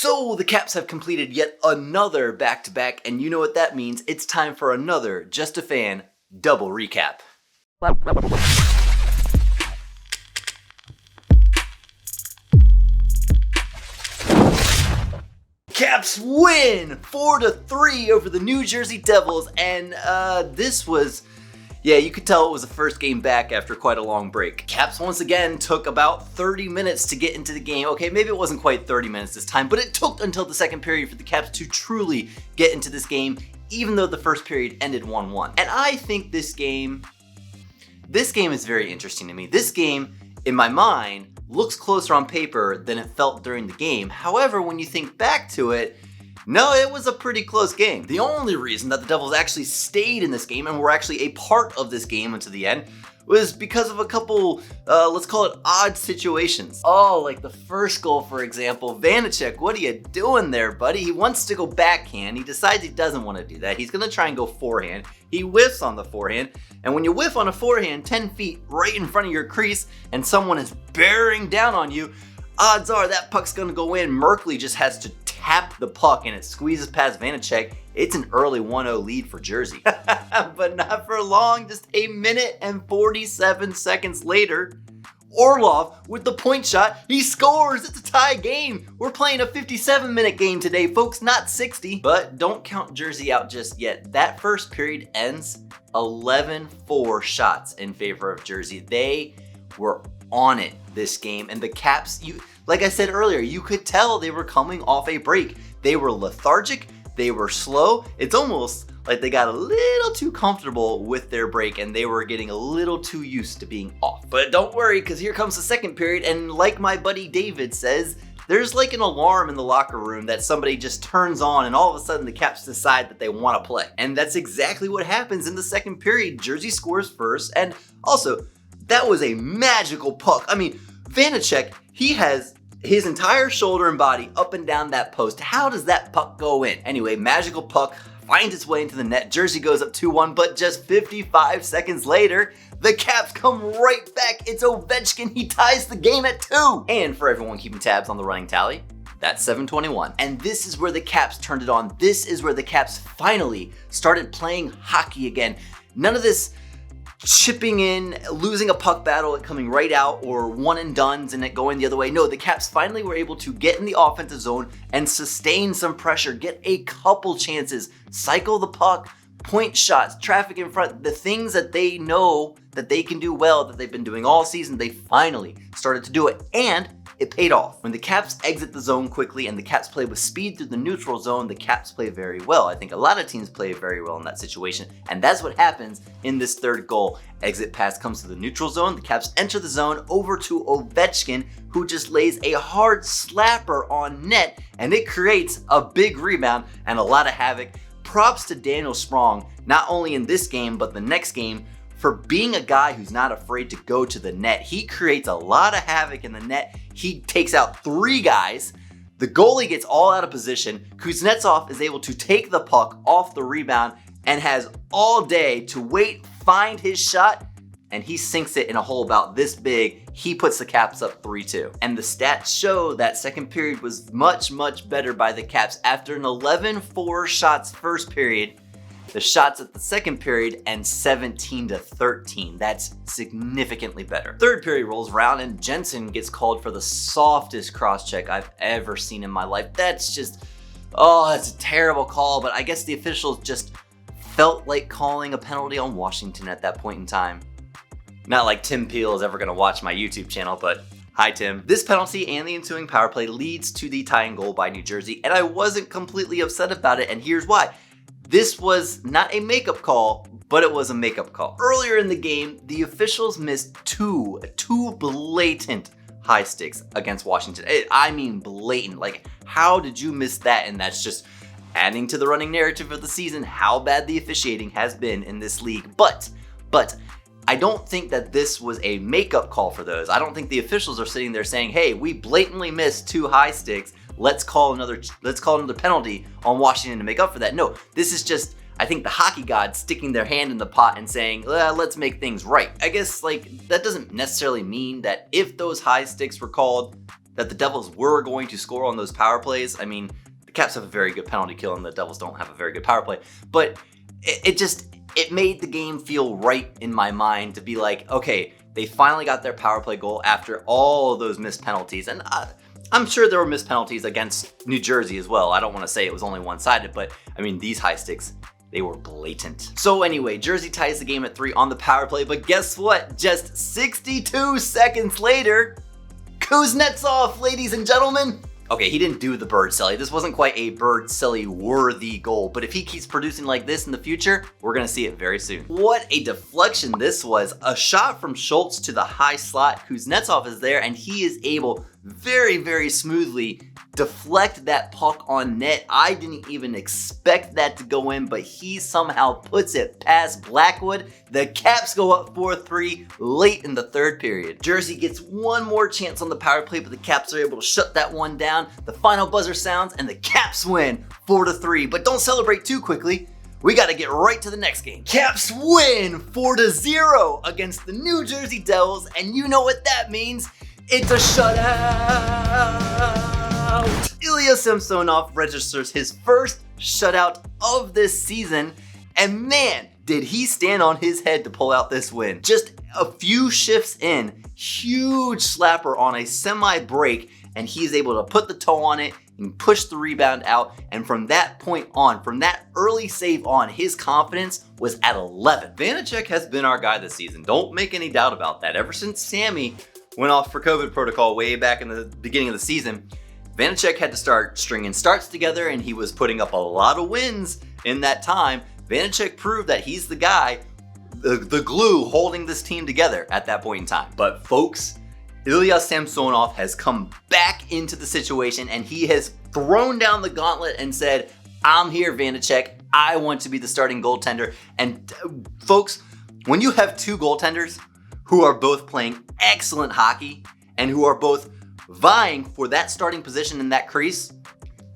So the Caps have completed yet another back-to-back, and you know what that means. It's time for another Just a Fan double recap. Caps win 4-3 over the New Jersey Devils, and this was, you could tell it was the first game back after quite a long break. Caps once again took about 30 minutes to get into the game. Okay, maybe it wasn't quite 30 minutes this time, but it took until the second period for the Caps to truly get into this game, even though the first period ended 1-1. And I think this game is very interesting to me. This game, in my mind, looks closer on paper than it felt during the game. However, when you think back to it, no, it was a pretty close game. The only reason that the Devils actually stayed in this game and were actually a part of this game until the end was because of a couple, let's call it odd situations. Oh, like the first goal, for example. Vanecek, what are you doing there, buddy? He wants to go backhand. He decides he doesn't want to do that. He's going to try and go forehand. He whiffs on the forehand. And when you whiff on a forehand 10 feet right in front of your crease and someone is bearing down on you, odds are that puck's going to go in. Merkley just has to tap the puck and it squeezes past Vanecek. It's an early 1-0 lead for Jersey. But not for long, just a minute and 47 seconds later, Orlov with the point shot, he scores. It's a tie game. We're playing a 57-minute game today, folks, not 60. But don't count Jersey out just yet. That first period ends 11-4 shots in favor of Jersey. They were on it this game, and the Caps, like I said earlier, you could tell they were coming off a break. They were lethargic, they were slow. It's almost like they got a little too comfortable with their break and they were getting a little too used to being off. But don't worry, because here comes the second period, and like my buddy David says, there's like an alarm in the locker room that somebody just turns on and all of a sudden the Caps decide that they want to play. And that's exactly what happens in the second period. Jersey scores first, and also, that was a magical puck. I mean, Vanecek, he has his entire shoulder and body up and down that post. How does that puck go in? Anyway, magical puck finds its way into the net. Jersey goes up 2-1, but just 55 seconds later, the Caps come right back. It's Ovechkin. He ties the game at 2. And for everyone keeping tabs on the running tally, that's 7:21. And this is where the Caps turned it on. This is where the Caps finally started playing hockey again. None of this chipping in, losing a puck battle, it coming right out, or one and dones and it going the other way. No, the Caps finally were able to get in the offensive zone and sustain some pressure, get a couple chances, cycle the puck, point shots, traffic in front, the things that they know that they can do well, that they've been doing all season. They finally started to do it, and it paid off. When the Caps exit the zone quickly and the Caps play with speed through the neutral zone, the Caps play very well. I think a lot of teams play very well in that situation, and that's what happens in this third goal. Exit pass comes to the neutral zone, the Caps enter the zone over to Ovechkin, who just lays a hard slapper on net, and it creates a big rebound and a lot of havoc. Props to Daniel Sprong, not only in this game, but the next game, for being a guy who's not afraid to go to the net. He creates a lot of havoc in the net. He takes out 3 guys. The goalie gets all out of position. Kuznetsov is able to take the puck off the rebound and has all day to wait, find his shot, and he sinks it in a hole about this big. He puts the Caps up 3-2. And the stats show that second period was much, much better by the Caps. After an 11-4 shots first period, the shots at the second period end 17-13. That's significantly better. Third period rolls around and Jensen gets called for the softest cross-check I've ever seen in my life. That's just, that's a terrible call, but I guess the officials just felt like calling a penalty on Washington at that point in time. Not like Tim Peel is ever gonna watch my YouTube channel, but hi Tim. This penalty and the ensuing power play leads to the tying goal by New Jersey, and I wasn't completely upset about it, and here's why. This was not a makeup call, but it was a makeup call. Earlier in the game, the officials missed two blatant high sticks against Washington. I mean blatant. Like, how did you miss that? And that's just adding to the running narrative of the season, how bad the officiating has been in this league. But I don't think that this was a makeup call for those. I don't think the officials are sitting there saying, hey, we blatantly missed 2 high sticks. Let's call another penalty on Washington to make up for that. No, this is just, I think, the hockey gods sticking their hand in the pot and saying, let's make things right. I guess, like, that doesn't necessarily mean that if those high sticks were called, that the Devils were going to score on those power plays. I mean, the Caps have a very good penalty kill and the Devils don't have a very good power play, but it made the game feel right in my mind to be like, okay, they finally got their power play goal after all those missed penalties. And I'm sure there were missed penalties against New Jersey as well. I don't want to say it was only one-sided, but I mean, these high sticks, they were blatant. So anyway, Jersey ties the game at 3 on the power play, but guess what? Just 62 seconds later, Kuznetsov, ladies and gentlemen. Okay, he didn't do the bird celly. This wasn't quite a bird celly worthy goal, but if he keeps producing like this in the future, we're gonna see it very soon. What a deflection this was. A shot from Schultz to the high slot. Kuznetsov is there and he is able very, very smoothly deflect that puck on net. I didn't even expect that to go in, but he somehow puts it past Blackwood. The Caps go up 4-3 late in the third period. Jersey gets one more chance on the power play, but the Caps are able to shut that one down. The final buzzer sounds and the Caps win 4-3, but don't celebrate too quickly. We got to get right to the next game. Caps win 4-0 against the New Jersey Devils, and you know what that means. It's a shutout! Ilya Samsonov registers his first shutout of this season, and man, did he stand on his head to pull out this win. Just a few shifts in, huge slapper on a semi-break, and he's able to put the toe on it and push the rebound out, and from that point on, from that early save on, his confidence was at 11. Vanacek has been our guy this season, don't make any doubt about that. Ever since Sammy went off for COVID protocol way back in the beginning of the season, Vanacek had to start stringing starts together and he was putting up a lot of wins in that time. Vanacek proved that he's the guy, the glue holding this team together at that point in time. But folks, Ilya Samsonov has come back into the situation and he has thrown down the gauntlet and said, I'm here, Vanacek. I want to be the starting goaltender. And folks, when you have two goaltenders who are both playing excellent hockey and who are both vying for that starting position in that crease,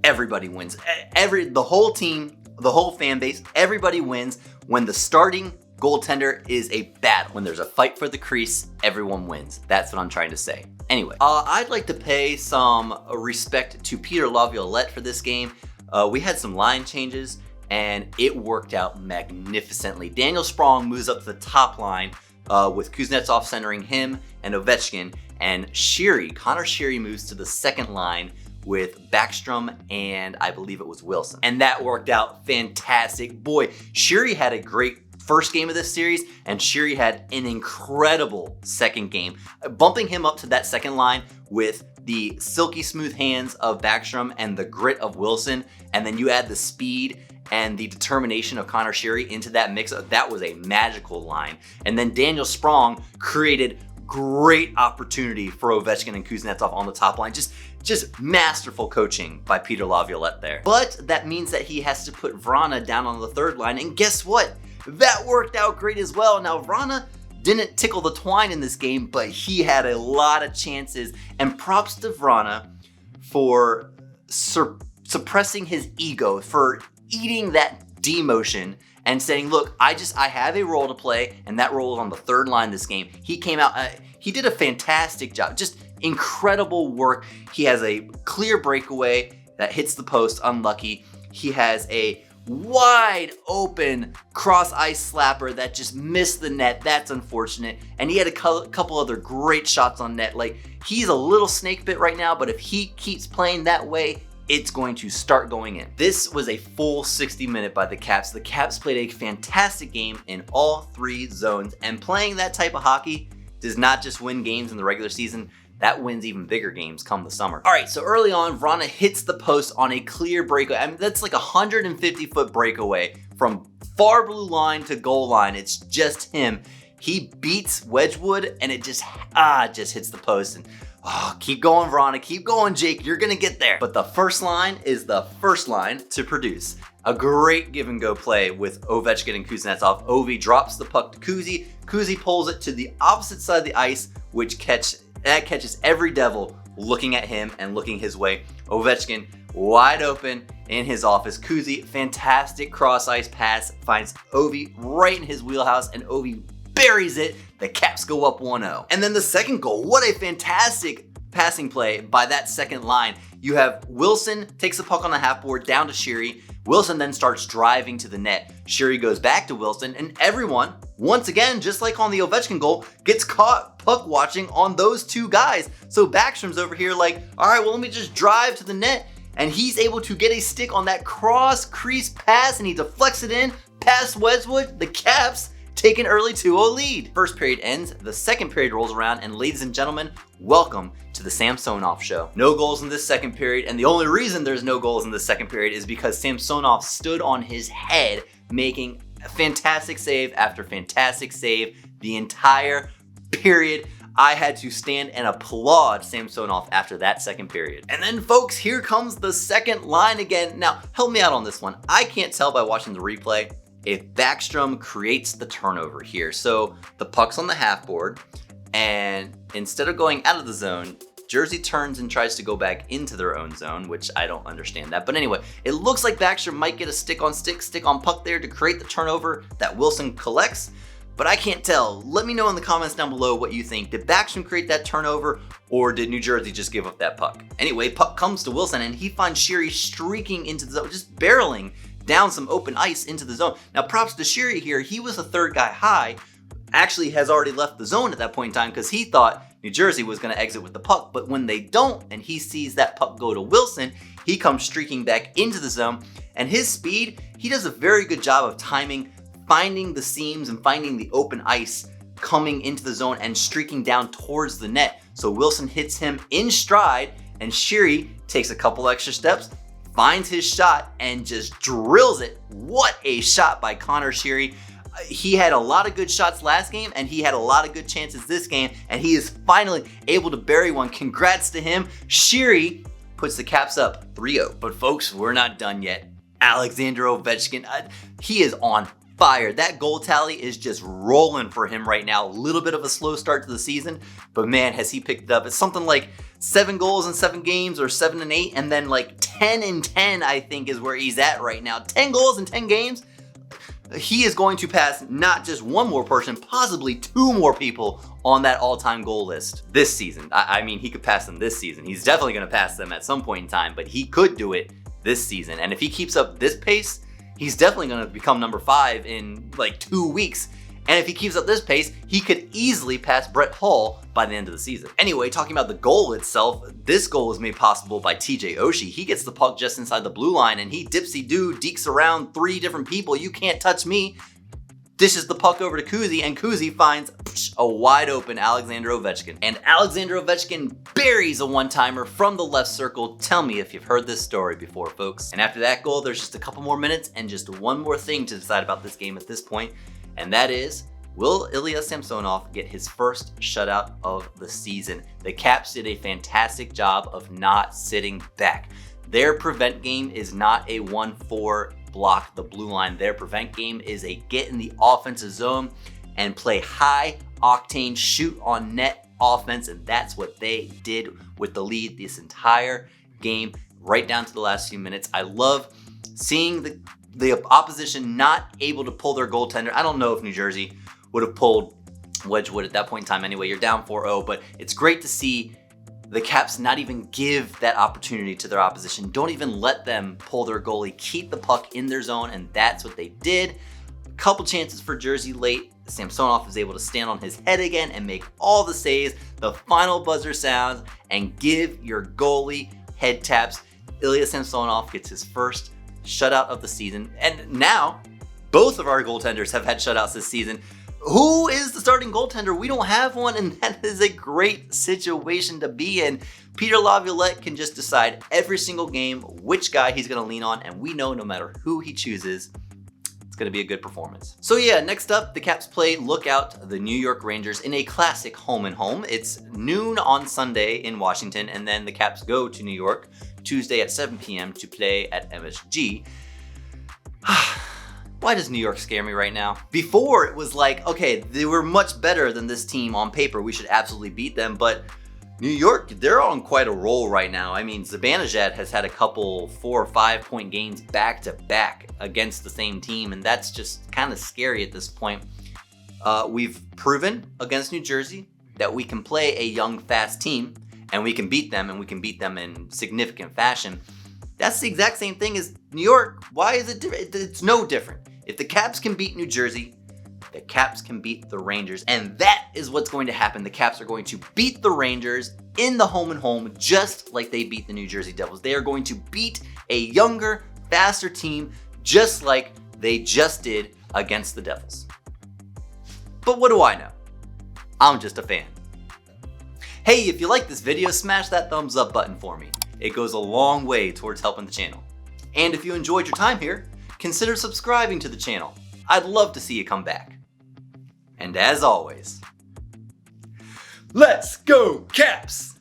everybody wins. The whole team, the whole fan base, everybody wins when the starting goaltender is a battle. When there's a fight for the crease, everyone wins. That's what I'm trying to say. Anyway, I'd like to pay some respect to Peter Laviolette for this game. We had some line changes and it worked out magnificently. Daniel Sprong moves up to the top line with Kuznetsov centering him and Ovechkin, and Connor Sheary moves to the second line with Backstrom and I believe it was Wilson. And that worked out fantastic. Boy, Sheary had a great first game of this series, and Sheary had an incredible second game. Bumping him up to that second line with the silky smooth hands of Backstrom and the grit of Wilson, and then you add the speed and the determination of Connor Sheary into that mix, that was a magical line. And then Daniel Sprong created great opportunity for Ovechkin and Kuznetsov on the top line. Just masterful coaching by Peter Laviolette there. But that means that he has to put Vrana down on the third line, and guess what? That worked out great as well. Now Vrana didn't tickle the twine in this game, but he had a lot of chances, and props to Vrana for suppressing his ego, for eating that demotion and saying, look, I have a role to play, and that role is on the third line this game. He came out, he did a fantastic job, just incredible work. He has a clear breakaway that hits the post, unlucky. He has a wide open cross ice slapper that just missed the net, that's unfortunate. And he had a couple other great shots on net. Like, he's a little snake bit right now, but if he keeps playing that way, it's going to start going in. This was a full 60-minute by the Caps. The Caps played a fantastic game in all three zones, and playing that type of hockey does not just win games in the regular season, that wins even bigger games come the summer. All right, so early on, Vrana hits the post on a clear breakaway. I mean, that's like a 150-foot breakaway from far blue line to goal line. It's just him. He beats Wedgwood, and it just hits the post. And keep going, Vrana. Keep going, Jake. You're going to get there. But the first line is the first line to produce. A great give and go play with Ovechkin and Kuznetsov. Ovi drops the puck to Kuzi. Kuzi pulls it to the opposite side of the ice, which catches every Devil looking at him and looking his way. Ovechkin wide open in his office. Kuzi, fantastic cross ice pass, finds Ovi right in his wheelhouse, and Ovi buries it. The Caps go up 1-0. And then the second goal, what a fantastic passing play by that second line. You have Wilson takes the puck on the half board down to Sheary. Wilson then starts driving to the net. Sheary goes back to Wilson, and everyone, once again, just like on the Ovechkin goal, gets caught puck watching on those two guys. So Backstrom's over here like, all right, well, let me just drive to the net. And he's able to get a stick on that cross crease pass, and he deflects it in past Wedgwood. The Caps take an early 2-0 lead. First period ends, the second period rolls around, and ladies and gentlemen, welcome to the Samsonov show. No goals in this second period, and the only reason there's no goals in this second period is because Samsonov stood on his head, making a fantastic save after fantastic save the entire period. I had to stand and applaud Samsonov after that second period. And then folks, here comes the second line again. Now, help me out on this one. I can't tell by watching the replay if Backstrom creates the turnover here. So the puck's on the half board, and instead of going out of the zone, Jersey turns and tries to go back into their own zone, which I don't understand that. But anyway, it looks like Backstrom might get a stick on puck there to create the turnover that Wilson collects. But I can't tell. Let me know in the comments down below what you think. Did Backstrom create that turnover, or did New Jersey just give up that puck? Anyway, puck comes to Wilson, and he finds Sheary streaking into the zone, just barreling down some open ice into the zone. Now, props to Sheary here. He was the third guy high, actually has already left the zone at that point in time because he thought New Jersey was going to exit with the puck. But when they don't, and he sees that puck go to Wilson, he comes streaking back into the zone. And his speed, he does a very good job of timing, finding the seams and finding the open ice coming into the zone and streaking down towards the net. So Wilson hits him in stride, and Sheary takes a couple extra steps, finds his shot, and just drills it. What a shot by Connor Sheary. He had a lot of good shots last game, and he had a lot of good chances this game, and he is finally able to bury one. Congrats to him. Sheary puts the Caps up 3-0. But folks, we're not done yet. Alexander Ovechkin, he is on fire. That goal tally is just rolling for him right now. A little bit of a slow start to the season, but man, has he picked it up. It's something like 7 goals in 7 games, or 7 and 8, and then like 10 and 10, I think, is where he's at right now. 10 goals in 10 games. He is going to pass not just one more person, possibly 2 more people on that all-time goal list this season. I mean, he could pass them this season. He's definitely going to pass them at some point in time, but he could do it this season. And if he keeps up this pace, he's definitely going to become number 5 in like 2 weeks. And if he keeps up this pace, he could easily pass Brett Hull by the end of the season. Anyway, talking about the goal itself, this goal was made possible by TJ Oshie. He gets the puck just inside the blue line, and he dipsy-doo dekes around 3 different people. You can't touch me. Dishes the puck over to Kuzi, and Kuzi finds a wide open Alexander Ovechkin. And Alexander Ovechkin buries a one-timer from the left circle. Tell me if you've heard this story before, folks. And after that goal, there's just a couple more minutes and just one more thing to decide about this game at this point. And that is, will Ilya Samsonov get his first shutout of the season? The Caps did a fantastic job of not sitting back. Their prevent game is not a 1-4 block the blue line. Their prevent game is a get in the offensive zone and play high octane shoot on net offense. And that's what they did with the lead this entire game, right down to the last few minutes. I love seeing the opposition not able to pull their goaltender. I don't know if New Jersey would have pulled Wedgwood at that point in time anyway. You're down 4-0, but it's great to see the Caps not even give that opportunity to their opposition. Don't even let them pull their goalie. Keep the puck in their zone, and that's what they did. A couple chances for Jersey late. Samsonov is able to stand on his head again and make all the saves. The final buzzer sounds, and give your goalie head taps. Ilya Samsonov gets his first shutout of the season, and now both of our goaltenders have had shutouts this season. Who is the starting goaltender? We don't have one, and that is a great situation to be in. Peter Laviolette can just decide every single game which guy he's going to lean on, and we know no matter who he chooses, it's going to be a good performance. So yeah, next up, the Caps play Lookout the New York Rangers in a classic home and home. It's noon on Sunday in Washington, and then the Caps go to New York Tuesday at 7 p.m. to play at MSG. Why does New York scare me right now? Before, it was like, okay, they were much better than this team on paper. We should absolutely beat them. But New York, they're on quite a roll right now. I mean, Zibanejad has had a couple 4 or 5 point games back to back against the same team, and that's just kind of scary at this point. We've proven against New Jersey that we can play a young, fast team. and we can beat them, and we can beat them in significant fashion. That's the exact same thing as New York. Why is it different? It's no different. If the Caps can beat New Jersey, the Caps can beat the Rangers, and that is what's going to happen. The Caps are going to beat the Rangers in the home and home, just like they beat the New Jersey Devils. They are going to beat a younger, faster team, just like they just did against the Devils. But what do I know? I'm just a fan. Hey, if you like this video, smash that thumbs up button for me. It goes a long way towards helping the channel. And if you enjoyed your time here, consider subscribing to the channel. I'd love to see you come back. And as always, let's go Caps!